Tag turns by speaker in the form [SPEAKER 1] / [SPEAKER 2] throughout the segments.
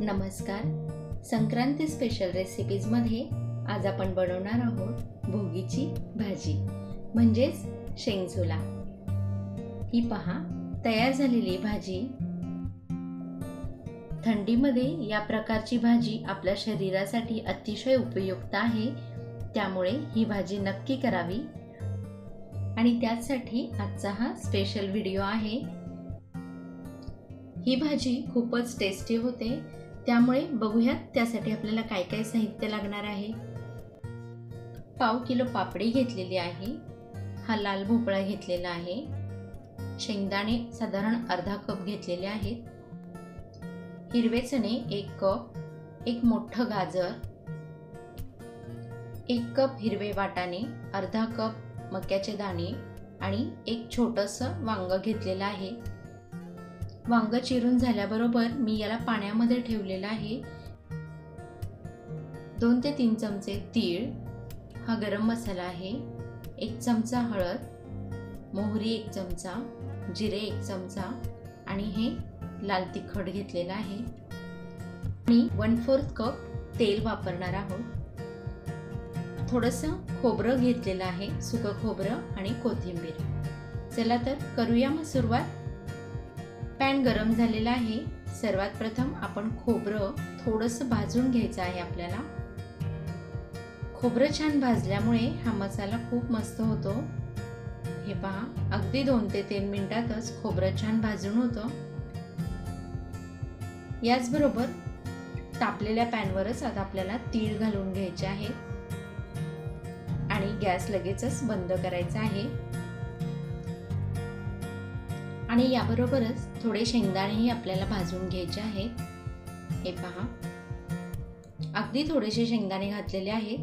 [SPEAKER 1] नमस्कार. संक्रांती स्पेशल रेसिपीजमध्ये आज आपण बनवणार आहोत भोगीची भाजी म्हणजेच शेंगझुला. ही पहा तयार झालेली भाजी. थंडीमध्ये या प्रकारची भाजी आपल्या शरीरासाठी अतिशय उपयुक्त आहे, त्यामुळे ही भाजी नक्की करावी आणि त्यासाठी आजचा हा स्पेशल व्हिडिओ आहे. ही भाजी खूपच टेस्टी होते, त्यामुळे बघूयात त्यासाठी आपल्याला काय काय साहित्य लागणार आहे. पाव किलो पापडी घेतलेली आहे. हा लाल भोपळा घेतलेला आहे. शेंगदाणे साधारण अर्धा कप घेतलेले आहेत. हिरवे चणे 1 कप, एक मोठं गाजर, 1 कप हिरवे वाटाणे, अर्धा कप मक्याचे दाणे आणि एक छोटंसं वांग घेतलेलं आहे. वांग चिरून झाल्याबरोबर मी याला पाण्यामध्ये ठेवलेला आहे. 2 ते 3 चमचे तीळ, हा गरम मसाला आहे, 1 चमचा हळद, मोहरी 1 चमचा, जिरे 1 चमचा आणि हे लाल तिखट घेतलेला आहे आणि 1/4 कप तेल वापरणार आहोत. थोडंसं खोबरं घेतलेलं आहे, सुकं खोबरं आणि कोथिंबीर. चला तर करूया मग सुरुवात. पॅन गरम झालेला आहे. सर्वात प्रथम आपण खोबरं थोडंसं भाजून घ्यायचं आहे. आपल्याला खोबरं छान भाजल्यामुळे हा मसाला खूप मस्त होतो. हे पहा, अगदी 2 ते 3 मिनिटातच खोबरं छान भाजून होतं. याचबरोबर तापलेल्या पॅनवरच आता आपल्याला तीळ घालून घ्यायचे आहेत आणि गॅस लगेचच बंद करायचा आहे. आणि याबरोबरच थोडे शेंगदाणेही आपल्याला भाजून घ्यायचे आहेत. हे पहा, अगदी थोडेसे शेंगदाणे घातलेले आहेत.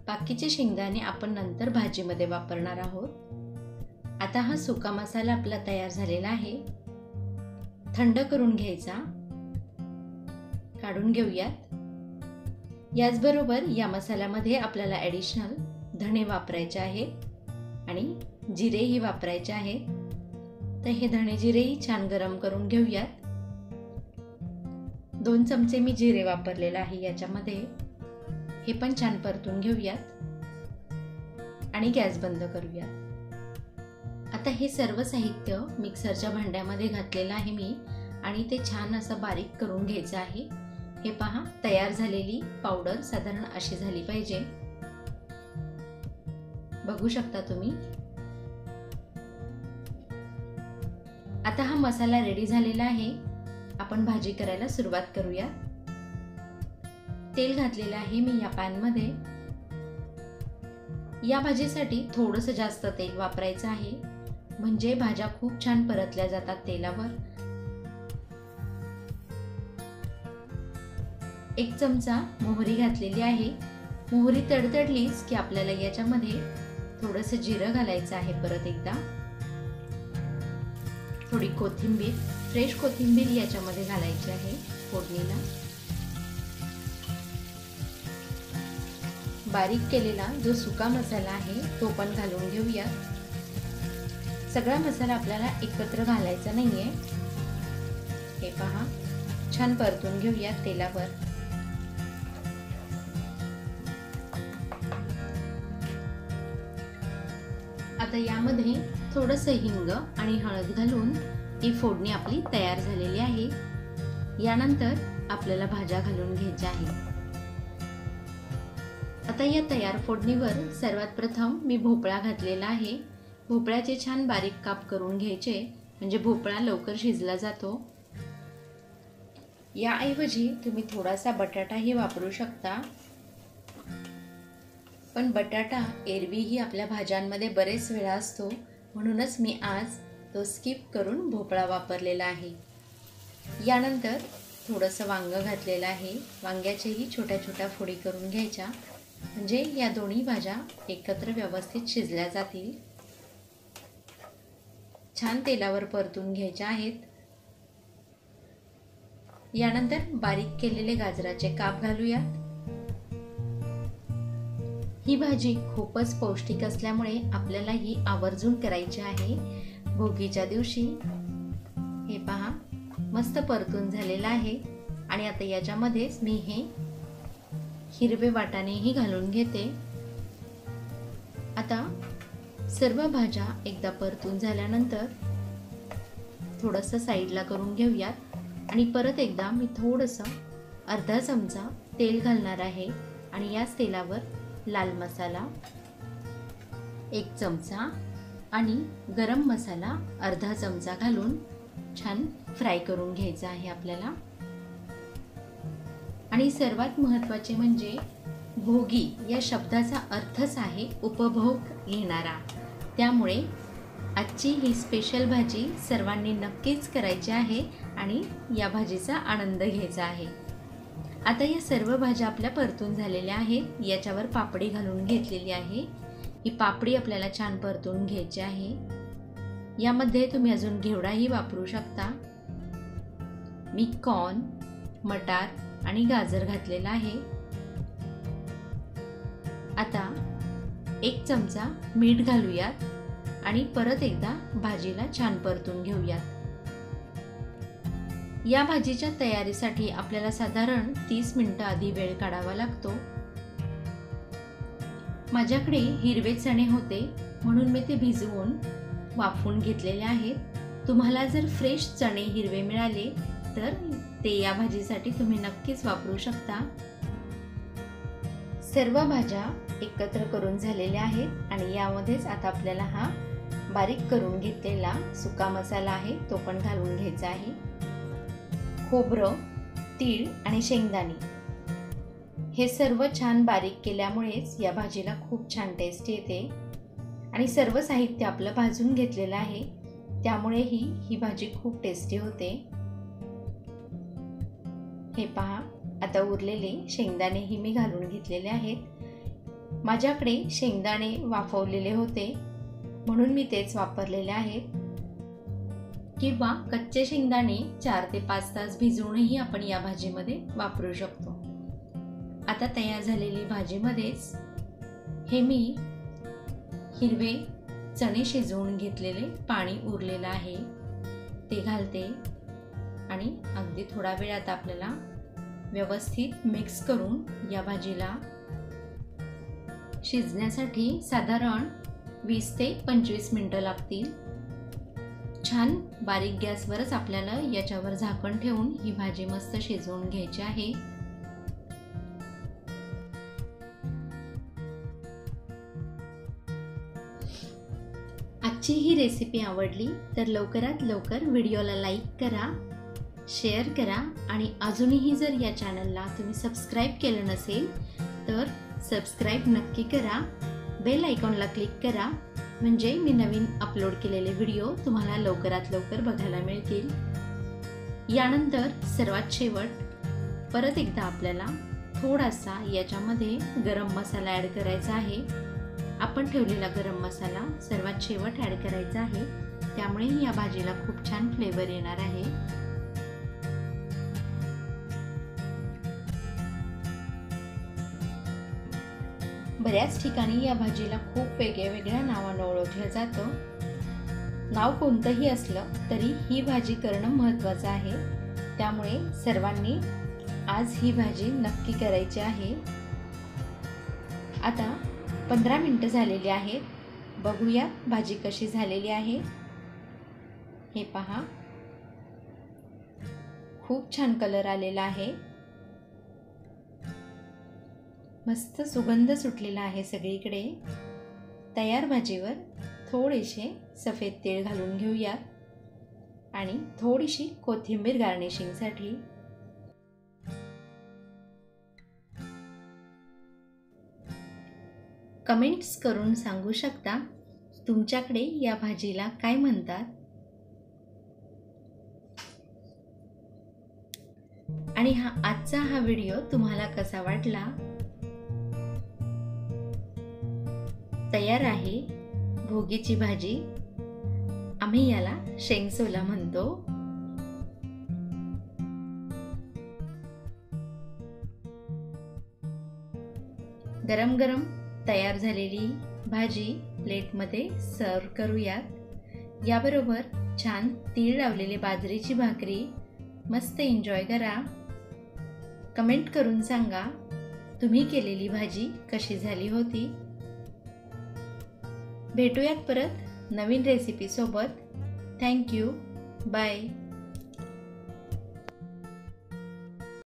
[SPEAKER 1] बाकीचे शेंगदाणे आपण नंतर भाजीमध्ये वापरणार आहोत. आता हा सुका मसाला आपला तयार झालेला आहे. थंड करून घ्यायचा, काढून घेऊयात. याचबरोबर या मसाल्यामध्ये आपल्याला ॲडिशनल धणे वापरायचे आहेत आणि जिरेही वापरायचे आहेत. तर हे धणे जिरेही छान गरम करून घेऊयात. 2 चमचे मी जिरे वापरलेला आहे याच्यामध्ये. हे पण छान परतून घेऊयात आणि गॅस बंद करूयात. आता हे सर्व साहित्य मिक्सरच्या भांड्यामध्ये घातलेलं आहे मी आणि ते छान असं बारीक करून घ्यायचं आहे. हे पहा, तयार झालेली पावडर साधारण अशी झाली पाहिजे. बघू शकता तुम्ही. आता हा मसाला रेडी झालेला आहे. आपण भाजी करायला सुरुवात करूया. तेल घातलेलं आहे मी या पॅनमध्ये. या भाजीसाठी थोडंसं जास्त तेल वापरायचं आहे, म्हणजे भाज्या खूप छान परतल्या जातात तेलावर. 1 चमचा मोहरी घातलेली आहे. मोहरी तडतडलीच की आपल्याला याच्यामध्ये थोडंसं जिरं घालायचं आहे. परत एकदा थोडी कोथिंबीर, फ्रेश कोथिंबीर याच्यामध्ये घालायची आहे फोडणीला. बारीक केलेला जो सुका मसाला आहे तो पण घालून घेऊया. सगळा मसाला आपल्याला एकत्र घालायचा नाहीये. हे पहा, छान परतून घेऊया तेलावर. आता यामध्ये थोडंसं हिंग आणि हळद घालून ही फोडणी आपली तयार झालेली आहे. यानंतर आपल्याला भाज्या घालून घ्यायच्या आहेत. आता या तयार फोडणीवर सर्वात प्रथम मी भोपळा घातलेला आहे. भोपळ्याचे छान बारीक काप करून घ्यायचे, म्हणजे भोपळा लवकर शिजला जातो. याऐवजी तुम्ही थोडासा बटाटाही वापरू शकता, पण बटाटा एरवीही आपल्या भाज्यांमध्ये बरेच वेळा असतो, म्हणूनच मी आज तो स्किप करून भोपळा वापरलेला आहे. यानंतर थोडंसं वांग घातलेलं आहे. वांग्याचेही छोट्या छोट्या फोडी करून घ्यायच्या, म्हणजे या दोन्ही भाज्या एकत्र व्यवस्थित शिजल्या जातील. छान तेलावर परतून घ्यायच्या आहेत. यानंतर बारीक केलेले गाजराचे काप घालूयात. ही भाजी खूपच पौष्टिक असल्यामुळे आपल्याला ही आवर्जून करायची आहे भोगीच्या दिवशी. हे पहा, मस्त परतून झालेला आहे. आणि आता याच्यामध्येच मी हे हिरवे वाटाणेही घालून घेते। आता सर्व भाज्या एकदा परतून झाल्यानंतर थोडंसं साईडला करून घेऊयात आणि परत एकदा मी थोडंसं अर्धा चमचा तेल घालणार आहे आणि याच तेलावर लाल मसाला 1 चमचा आणि गरम मसाला अर्धा चमचा घालून छान फ्राय करून घ्यायचा आहे आपल्याला। आणि सर्वात महत्त्वाचे म्हणजे भोगी या शब्दाचा अर्थच आहे उपभोग घेणारा, त्यामुळे आजची ही स्पेशल भाजी सर्वांनी नक्कीच करायची आहे आणि या भाजीचा आनंद घ्यायचा आहे। आता या सर्व भाज्या आपल्या परतून झालेल्या आहेत। याच्यावर पापडी घालून घेतलेली आहे। ही पापडी आपल्याला छान परतून घ्यायची आहे। यामध्ये तुम्ही अजून घेवडाही वापरू शकता। मी कॉर्न, मटार आणि गाजर घातलेला आहे। आता 1 चमचा मीठ घालूयात आणि परत एकदा भाजीला छान परतून घेऊयात। या भाजीच्या तयारीसाठी आपल्याला साधारण 30 मिनिटं आधी वेळ काढावा लागतो। माझ्याकडे हिरवे चणे होते म्हणून मी ते भिजवून वाफवून घेतलेले आहेत। तुम्हाला जर फ्रेश चणे हिरवे मिळाले तर ते या भाजीसाठी तुम्ही नक्कीच वापरू शकता। सर्व भाज्या एकत्र करून झालेल्या आहेत आणि यामध्येच आता आपल्याला हा बारीक करून घेतलेला सुका मसाला आहे तो पण घालून घ्यायचा आहे। खोबरं, तीळ आणि शेंगदाणे हे सर्व छान बारीक केल्यामुळेच या भाजीला खूप छान टेस्ट येते आणि सर्व साहित्य आपलं भाजून घेतलेलं आहे, त्यामुळे ही भाजी खूप टेस्टी होते। हे पहा, आता उरलेले शेंगदाणेही मी घालून घेतलेले आहेत। माझ्याकडे शेंगदाणे वाफवलेले होते म्हणून मी तेच वापरलेले आहेत, किंवा कच्चे शेंगदाणे 4 ते 5 तास भिजवूनही आपण या भाजीमध्ये वापरू शकतो। आता तयार झालेली भाजीमध्येच हे मी हिरवे चणे शिजवून घेतलेले पाणी उरलेलं आहे ते घालते आणि अगदी थोडा वेळात आपल्याला व्यवस्थित मिक्स करून या भाजीला शिजण्यासाठी साधारण 20 ते 25 मिनिटं लागतील। छान बारीक गॅसवरच आपल्याला याच्यावर झाकण ठेवून ही भाजी मस्त शिजवून घ्यायची आहे। आजची ही रेसिपी आवडली तर लवकरात लवकर व्हिडिओला लाईक करा, शेअर करा आणि अजूनही जर या चॅनलला तुम्ही सबस्क्राईब केलं नसेल तर सबस्क्राईब नक्की करा। बेल आयकॉनला क्लिक करा म्हणजे मी नवीन अपलोड केलेले व्हिडिओ तुम्हाला लवकरात लवकर बघायला मिळतील। यानंतर सर्वात शेवट परत एकदा आपल्याला थोडासा याच्यामध्ये गरम मसाला ॲड करायचा आहे। आपण ठेवलेला गरम मसाला सर्वात शेवट ॲड करायचा आहे, त्यामुळे या भाजीला खूप छान फ्लेवर येणार आहे। बऱ्याच ठिकाणी या भाजीला खूप वेगळ्या नावाने ओळखलं जातं। नाव कोणतंही असलं तरी ही भाजी करणं महत्त्वाचं आहे, त्यामुळे सर्वांनी आज ही भाजी नक्की करायची आहे। आता 15 मिनिटं झालेली आहेत, बघूया भाजी कशी झालेली आहे। हे पहा, खूप छान कलर आलेला आहे, मस्त सुगंध सुटलेला आहे सगळीकडे। तयार भाजीवर थोडेसे सफेद तेल घालून घेऊयात आणि थोडीशी कोथिंबीर गार्निशिंगसाठी। कमेंट्स करून सांगू शकता तुमच्याकडे या भाजीला काय म्हणतात। आणि आजचा हा व्हिडिओ तुम्हाला कसा वाटला। तयार आहे भोगीची भाजी, आम्ही याला शेंगसोला म्हणतो। गरम गरम तयार झालेली भाजी प्लेटमध्ये सर्व करूयात। याबरोबर छान तीळ लावलेली बाजरीची भाकरी मस्त एन्जॉय करा। कमेंट करून सांगा तुम्ही केलेली भाजी कशी झाली होती. भेटूयात परत नवीन रेसिपी सोबत. थँक्यू. बाय.